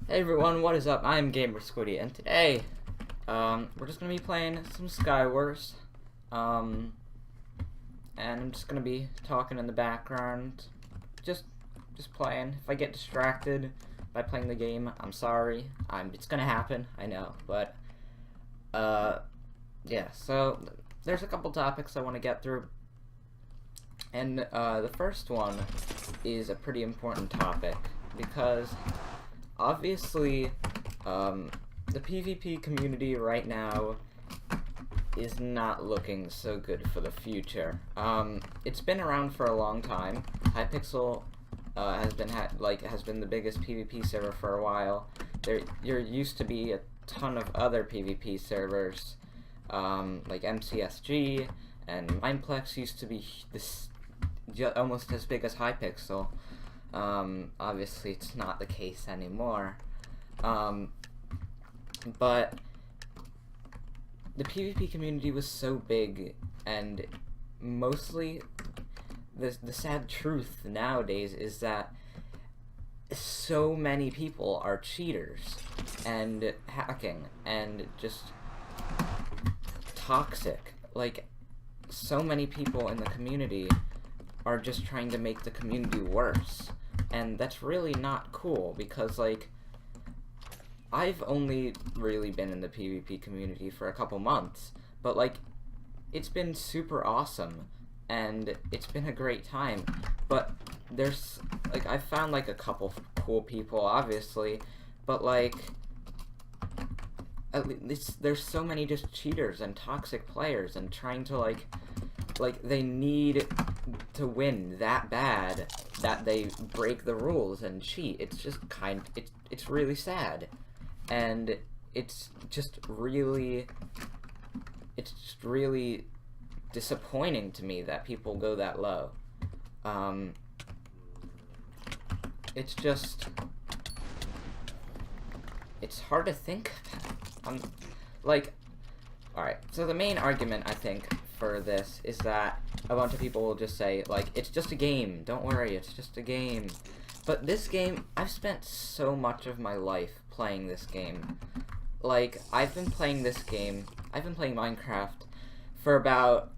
Hey everyone, what is up? I'm GamerSquiddy, and today, we're just gonna be playing some Skywars, and I'm just gonna be talking in the background, just playing. If I get distracted by playing the game, I'm sorry. It's gonna happen, I know, but, yeah, so, there's a couple topics I want to get through, and, the first one is a pretty important topic, because obviously, the PvP community right now is not looking so good for the future. It's been around for a long time. Hypixel has been the biggest PvP server for a while. There used to be a ton of other PvP servers, like MCSG, and Mineplex used to be almost as big as Hypixel. Obviously it's not the case anymore. But the PvP community was so big, and mostly the sad truth nowadays is that so many people are cheaters and hacking and just toxic. Like, so many people in the community are just trying to make the community worse. And that's really not cool, because, like, I've only really been in the PvP community for a couple months, but, like, it's been super awesome, and it's been a great time, but there's, like, I've found, like, a couple cool people, obviously, but, like, at least there's so many just cheaters and toxic players and trying to, like, they need to win that bad that they break the rules and cheat. It's just it's really sad, and it's just really disappointing to me that people go that low. It's hard to think about. Like, alright, so the main argument, I think, for this is that a bunch of people will just say, like, it's just a game, don't worry, it's just a game. But this game, I've spent so much of my life playing this game. Like, I've been playing Minecraft for about,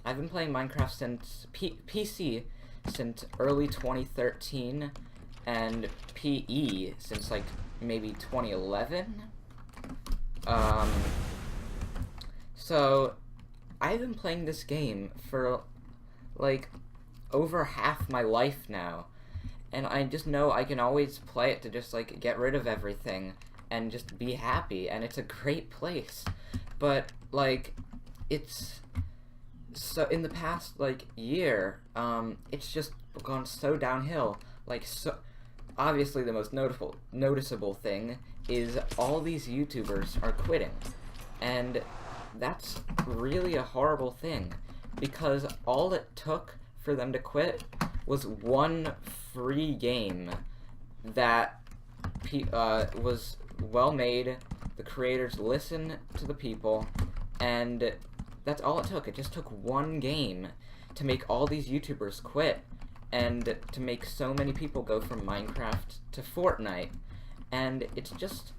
I've been playing Minecraft since PC since early 2013, and PE since, like, maybe 2011. So, I've been playing this game for, like, over half my life now, and I just know I can always play it to just, like, get rid of everything and just be happy, and it's a great place. But, like, it's so, in the past, like, year, it's just gone so downhill. Like, so, obviously the most noticeable thing is all these YouTubers are quitting, and that's really a horrible thing, because all it took for them to quit was one free game that was well made, the creators listened to the people, and that's all it took. It just took one game to make all these YouTubers quit, and to make so many people go from Minecraft to Fortnite. And it's just,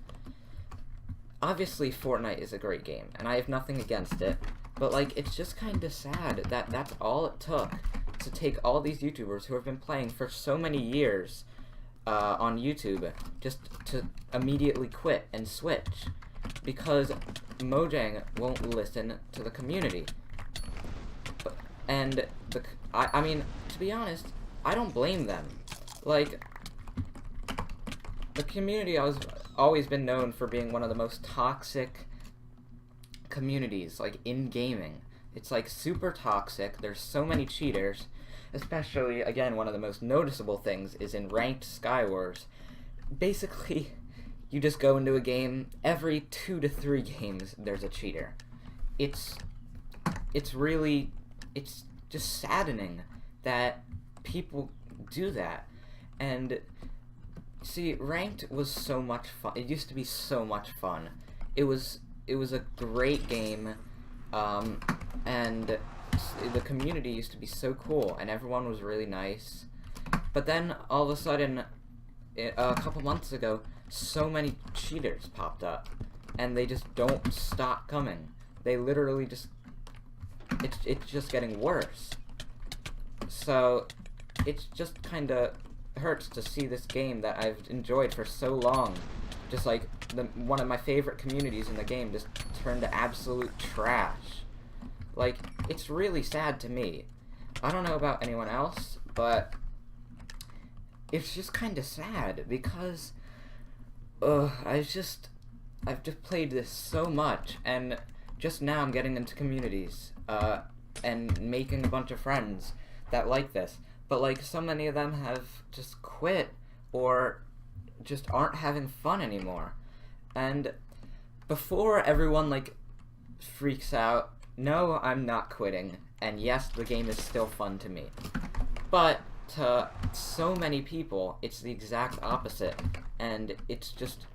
obviously Fortnite is a great game, and I have nothing against it, but, like, it's just kind of sad that that's all it took to take all these YouTubers who have been playing for so many years on YouTube just to immediately quit and switch, because Mojang won't listen to the community. And I mean, to be honest, I don't blame them. Like, the community has always been known for being one of the most toxic communities, like, in gaming. It's, like, super toxic. There's so many cheaters. Especially, again, one of the most noticeable things is in ranked Skywars. Basically, you just go into a game, every 2 to 3 games, there's a cheater. It's just saddening that people do that. And, see, ranked was so much fun. It used to be so much fun. It was a great game, and the community used to be so cool, and everyone was really nice. But then, all of a sudden, a couple months ago, so many cheaters popped up, and they just don't stop coming. They literally just, it's just getting worse. So, it's just kinda hurts to see this game that I've enjoyed for so long, just like one of my favorite communities in the game, just turn to absolute trash. Like, it's really sad to me. I don't know about anyone else, but it's just kind of sad because I've just played this so much, and just now I'm getting into communities and making a bunch of friends that like this. But like, so many of them have just quit or just aren't having fun anymore. And before everyone like freaks out, no, I'm not quitting. And yes, the game is still fun to me. But to so many people, it's the exact opposite. And it's just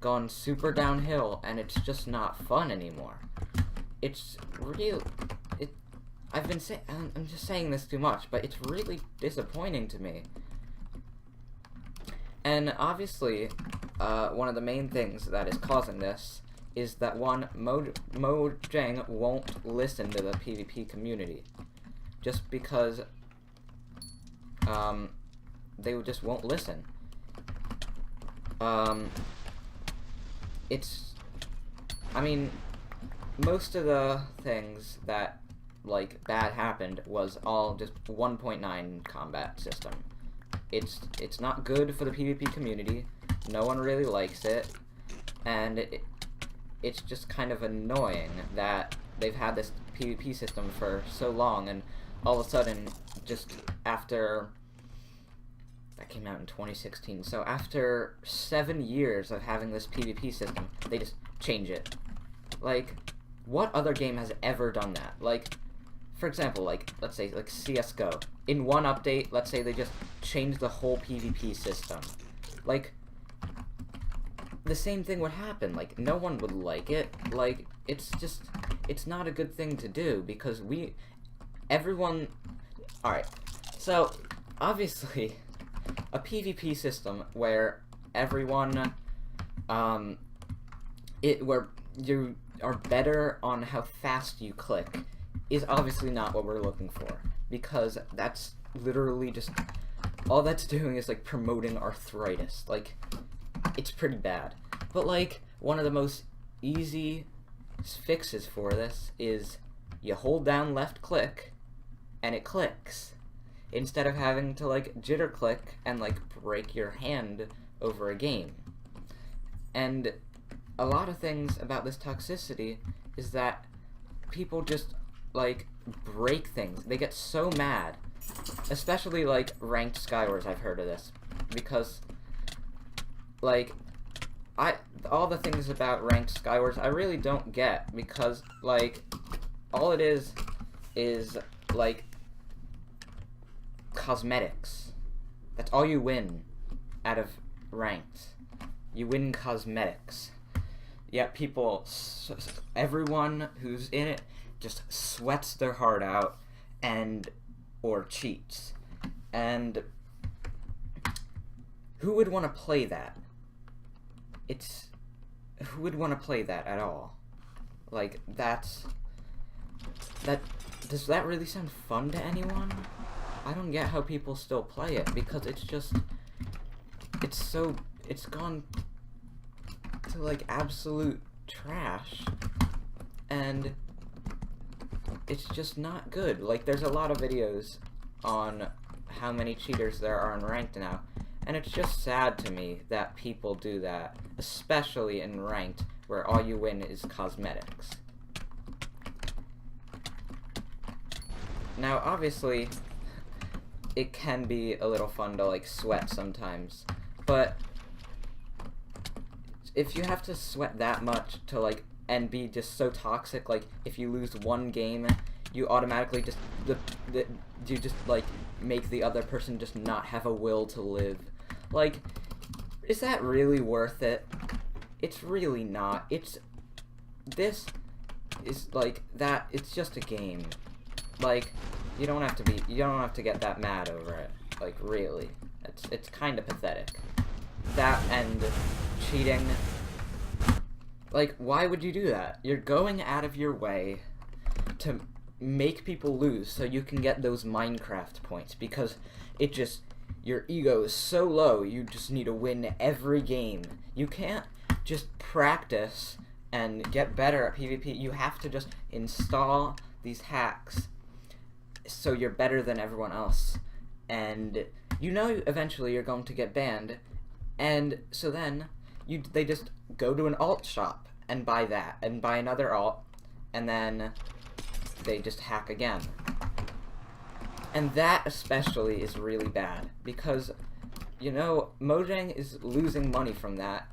gone super downhill, and it's just not fun anymore. It's real. I'm just saying this too much, but it's really disappointing to me. And obviously, one of the main things that is causing this is that Mojang won't listen to the PvP community. Just because, they just won't listen. I mean, most of the things that like bad happened was all just 1.9 combat system. It's not good for the PvP community. No one really likes it, and it's just kind of annoying that they've had this PvP system for so long, and all of a sudden, just after that came out in 2016, so after 7 years of having this PvP system, they just change it. Like, what other game has ever done that? Like, for example, like, let's say, like, CSGO. In one update, let's say they just changed the whole PvP system. Like, the same thing would happen. Like, no one would like it. Like, it's not a good thing to do, because everyone... Alright, so, obviously, a PvP system where everyone, where you are better on how fast you click is obviously not what we're looking for, because that's literally just, all that's doing is like promoting arthritis. Like, it's pretty bad. But like, one of the most easy fixes for this is you hold down left click and it clicks, instead of having to like jitter click and like break your hand over a game. And a lot of things about this toxicity is that people just like break things. They get so mad, especially like ranked skywars. I've heard of this because like all the things about ranked skywars I really don't get, because like all it is like cosmetics. That's all you win out of ranked. You win cosmetics. Yet people, everyone who's in it just sweats their heart out or cheats. And who would want to play that? Who would want to play that at all? Like, does that really sound fun to anyone? I don't get how people still play it, because it's gone to like absolute trash, and it's just not good. Like, there's a lot of videos on how many cheaters there are in ranked now, and it's just sad to me that people do that, especially in ranked, where all you win is cosmetics. Now, obviously, it can be a little fun to like sweat sometimes, but if you have to sweat that much to like and be just so toxic, like if you lose one game, you automatically just you just like make the other person just not have a will to live. Like, is that really worth it? It's really not. This is like that. It's just a game. Like, you don't have to get that mad over it. Like, really, it's kind of pathetic. that and cheating. Like, why would you do that? You're going out of your way to make people lose so you can get those Minecraft points, because it just, your ego is so low, you just need to win every game. You can't just practice and get better at PvP. You have to just install these hacks so you're better than everyone else. And you know eventually you're going to get banned, and so then they just go to an alt shop and buy that, and buy another alt, and then they just hack again. And that especially is really bad, because, you know, Mojang is losing money from that,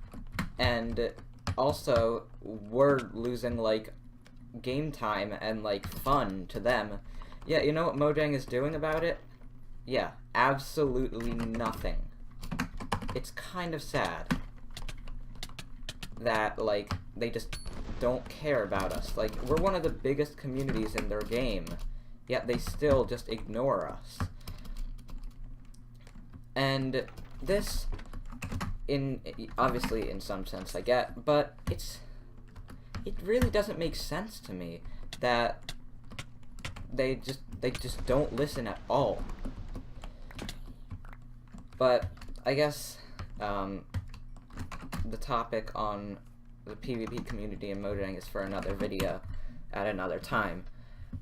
and also we're losing, like, game time and, like, fun to them. Yeah, you know what Mojang is doing about it? Yeah, absolutely nothing. It's kind of sad that, like, they just don't care about us. Like, we're one of the biggest communities in their game, yet they still just ignore us. And this, obviously in some sense I get, but it really doesn't make sense to me that they just don't listen at all. But I guess the topic on the PvP community in Mojang is for another video at another time.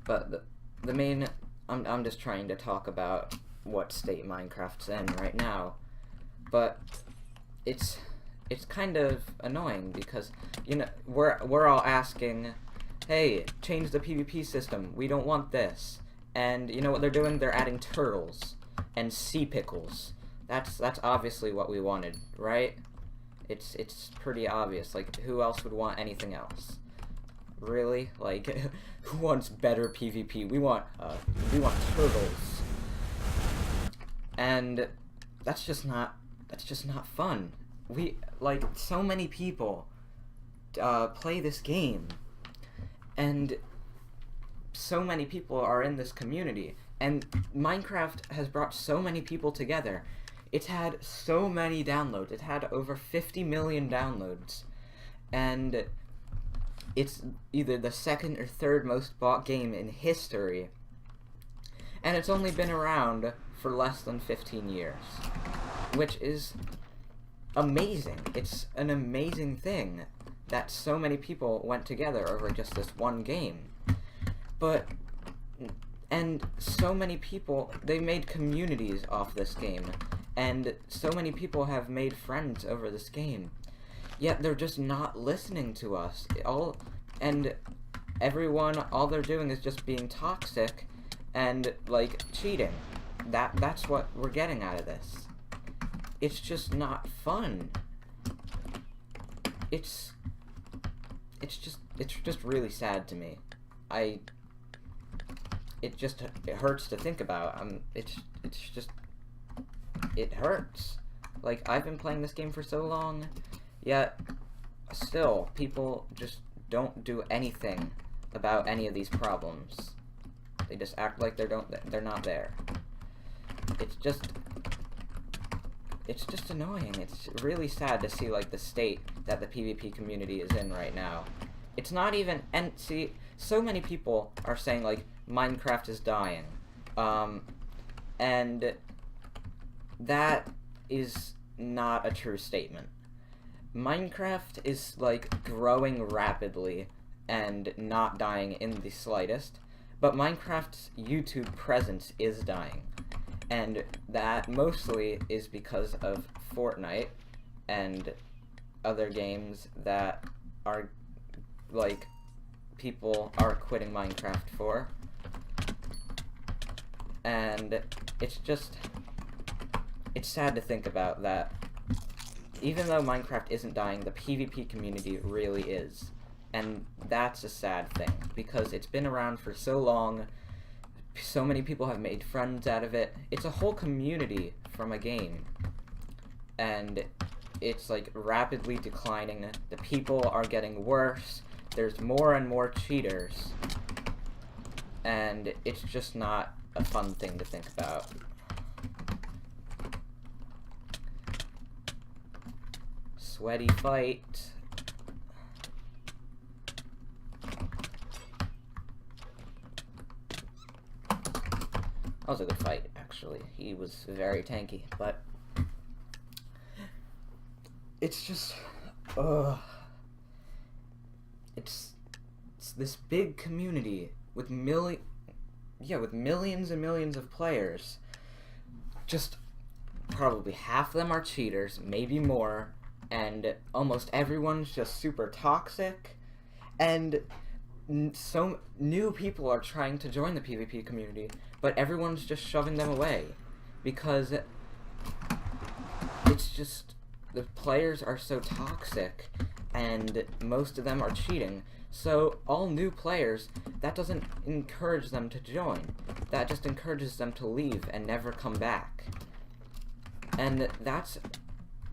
But the main, I'm just trying to talk about what state Minecraft's in right now. But it's kind of annoying because, you know, we're all asking, hey, change the PvP system. We don't want this. And you know what they're doing? They're adding turtles and sea pickles. That's obviously what we wanted, right? It's pretty obvious. Like, who else would want anything else? Really? Like, who wants better PvP? We want turtles. And that's just not fun. Like, so many people play this game, and so many people are in this community, and Minecraft has brought so many people together. It's had so many downloads. It had over 50 million downloads, and it's either the second or third most bought game in history, and it's only been around for less than 15 years, which is amazing. It's an amazing thing that so many people went together over just this one game. And so many people, they made communities off this game, and so many people have made friends over this game, yet they're just not listening to us. And everyone, all they're doing is just being toxic and, like, cheating. That's what we're getting out of this. It's just not fun. It's just really sad to me. It hurts to think about. It hurts. Like, I've been playing this game for so long, yet still people just don't do anything about any of these problems. They just act like they're not there. It's just annoying. It's really sad to see, like, the state that the PvP community is in right now. It's not even, and see, so many people are saying, like, Minecraft is dying, and that is not a true statement. Minecraft is, like, growing rapidly and not dying in the slightest, but Minecraft's YouTube presence is dying. And that mostly is because of Fortnite and other games that are, like, people are quitting Minecraft for. And it's sad to think about that. Even though Minecraft isn't dying, the PvP community really is. And that's a sad thing, because it's been around for so long. So many people have made friends out of it. It's a whole community from a game. And it's, like, rapidly declining. The people are getting worse. There's more and more cheaters. And it's just not a fun thing to think about. sweaty fight. That was a good fight, actually. He was very tanky, but it's just, it's this big community with millions and millions of players. Just probably half of them are cheaters, maybe more, and almost everyone's just super toxic, and so new people are trying to join the PvP community, but everyone's just shoving them away because it's just the players are so toxic and most of them are cheating. So all new players, that doesn't encourage them to join. That just encourages them to leave and never come back. And that's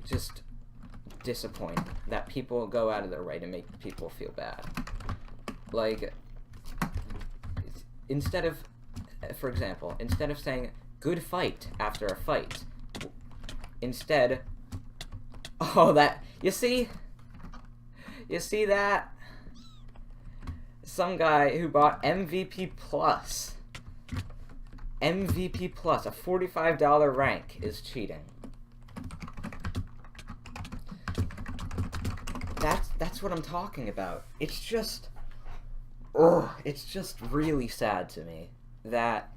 just disappointing, that people go out of their way to make people feel bad. Like, instead of, for example, instead of saying, good fight after a fight, instead, oh, that, you see that? Some guy who bought MVP Plus, a $45 rank, is cheating. That's what I'm talking about. It's just, it's just really sad to me that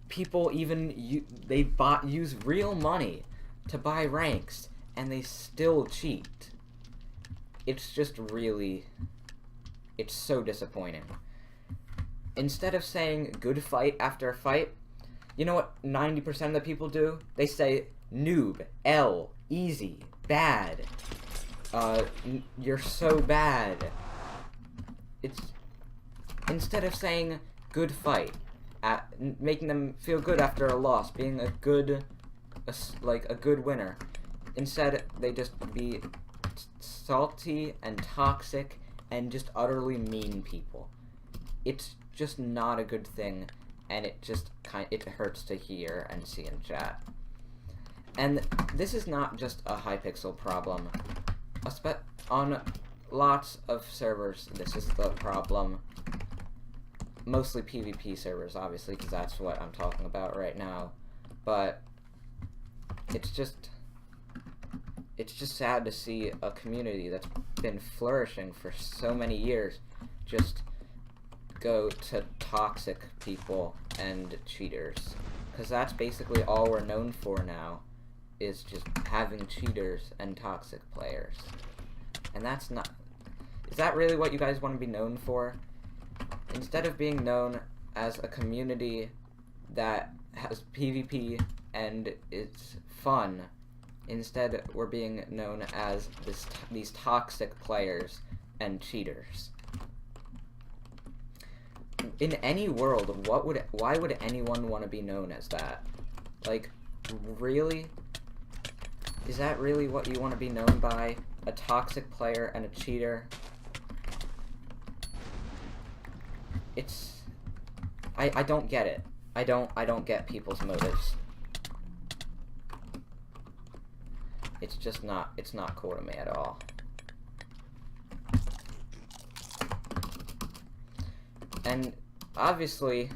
people even use real money to buy ranks and they still cheat. It's just really, it's so disappointing. Instead of saying good fight after a fight, you know what 90% of the people do? They say noob, L, easy, bad, you're so bad. It's, instead of saying good fight, making them feel good after a loss, being a good winner, instead they just be salty and toxic and just utterly mean people. It's just not a good thing, and it just it hurts to hear and see in chat. And this is not just a Hypixel problem. On lots of servers, this is the problem. Mostly PvP servers, obviously, because that's what I'm talking about right now. But it's just sad to see a community that's been flourishing for so many years just go to toxic people and cheaters. Because that's basically all we're known for now, is just having cheaters and toxic players. And that's not... Is that really what you guys want to be known for? Instead of being known as a community that has PvP and it's fun, instead we're being known as these toxic players and cheaters. In any world, why would anyone want to be known as that? Like, really? Is that really what you want to be known by? A toxic player and a cheater? It's... I don't get it. I don't get people's motives. It's just not, it's not cool to me at all. And obviously,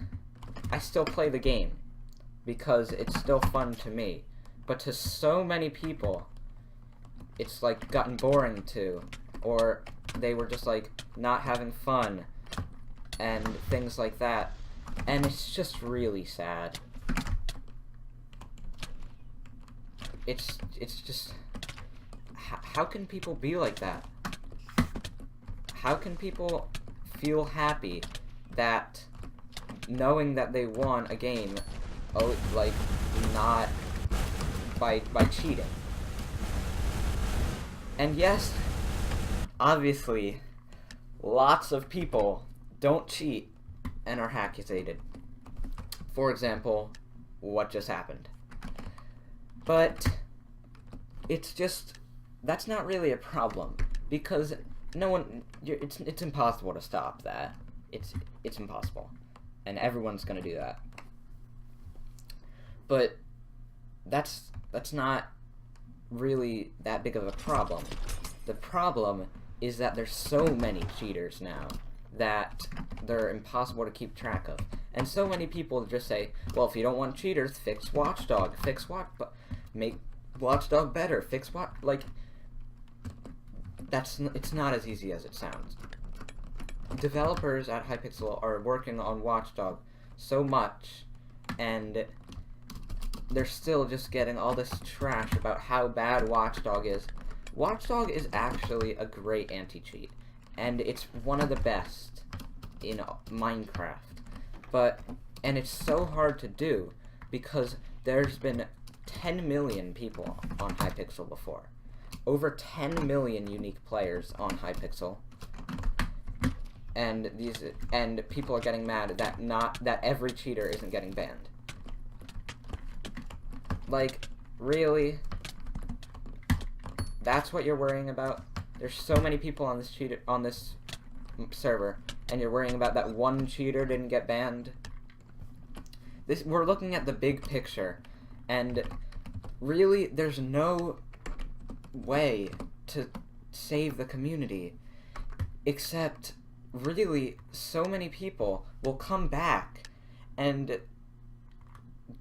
I still play the game because it's still fun to me. But to so many people, it's like gotten boring to, or they were just like not having fun and things like that. And it's just really sad. It's just, how can people be like that? How can people feel happy that knowing that they won a game, like, not by cheating? And yes, obviously, lots of people don't cheat and are accusated. For example, what just happened. But it's just, that's not really a problem, because no one, it's impossible to stop that. It's impossible, and everyone's gonna do that. But that's not really that big of a problem. The problem is that there's so many cheaters now that they're impossible to keep track of. And so many people just say, well, if you don't want cheaters, fix Watchdog, make Watchdog better, like, it's not as easy as it sounds. Developers at Hypixel are working on Watchdog so much, and they're still just getting all this trash about how bad Watchdog is. Watchdog is actually a great anti-cheat, and it's one of the best in Minecraft. And it's so hard to do because there's been 10 million people on Hypixel before. Over 10 million unique players on Hypixel. And people are getting mad that every cheater isn't getting banned. Like, really? That's what you're worrying about? There's so many people on this server, and you're worrying about that one cheater didn't get banned? We're looking at the big picture, and really, there's no way to save the community, except really so many people will come back and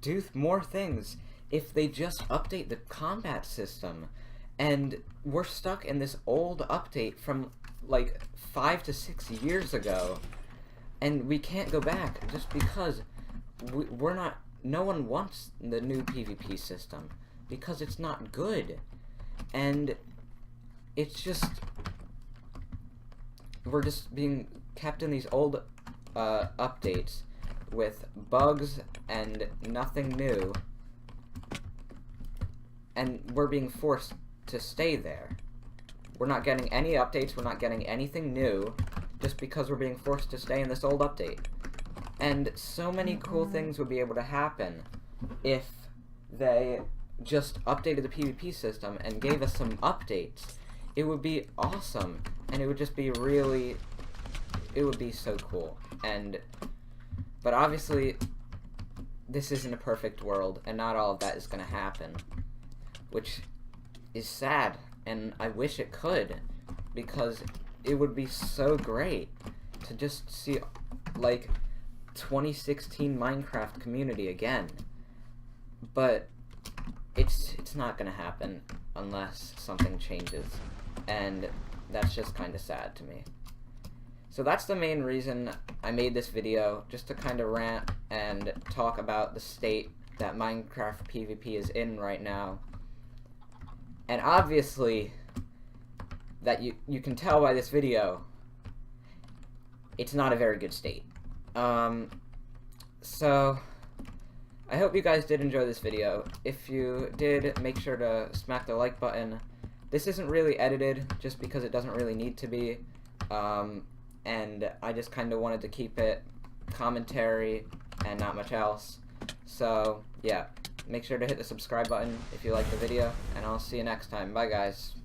do more things if they just update the combat system. And we're stuck in this old update from like 5 to 6 years ago, and we can't go back just because no one wants the new PvP system because it's not good. And it's just, we're just being kept in these old updates with bugs and nothing new, and we're being forced to stay there. We're not getting any updates, we're not getting anything new, just because we're being forced to stay in this old update. And so many cool things would be able to happen if they just updated the PvP system and gave us some updates. It would be awesome, and it would just be really, it would be so cool. But obviously, this isn't a perfect world, and not all of that is going to happen, which is sad, and I wish it could, because it would be so great to just see, like, 2016 Minecraft community again. But it's not gonna happen unless something changes, and that's just kind of sad to me. So that's the main reason I made this video, just to kind of rant and talk about the state that Minecraft PvP is in right now. And obviously, that you can tell by this video, it's not a very good state. So, I hope you guys did enjoy this video. If you did, make sure to smack the like button. This isn't really edited, just because it doesn't really need to be. And I just kind of wanted to keep it commentary and not much else. So, yeah. Make sure to hit the subscribe button if you like the video, and I'll see you next time. Bye, guys.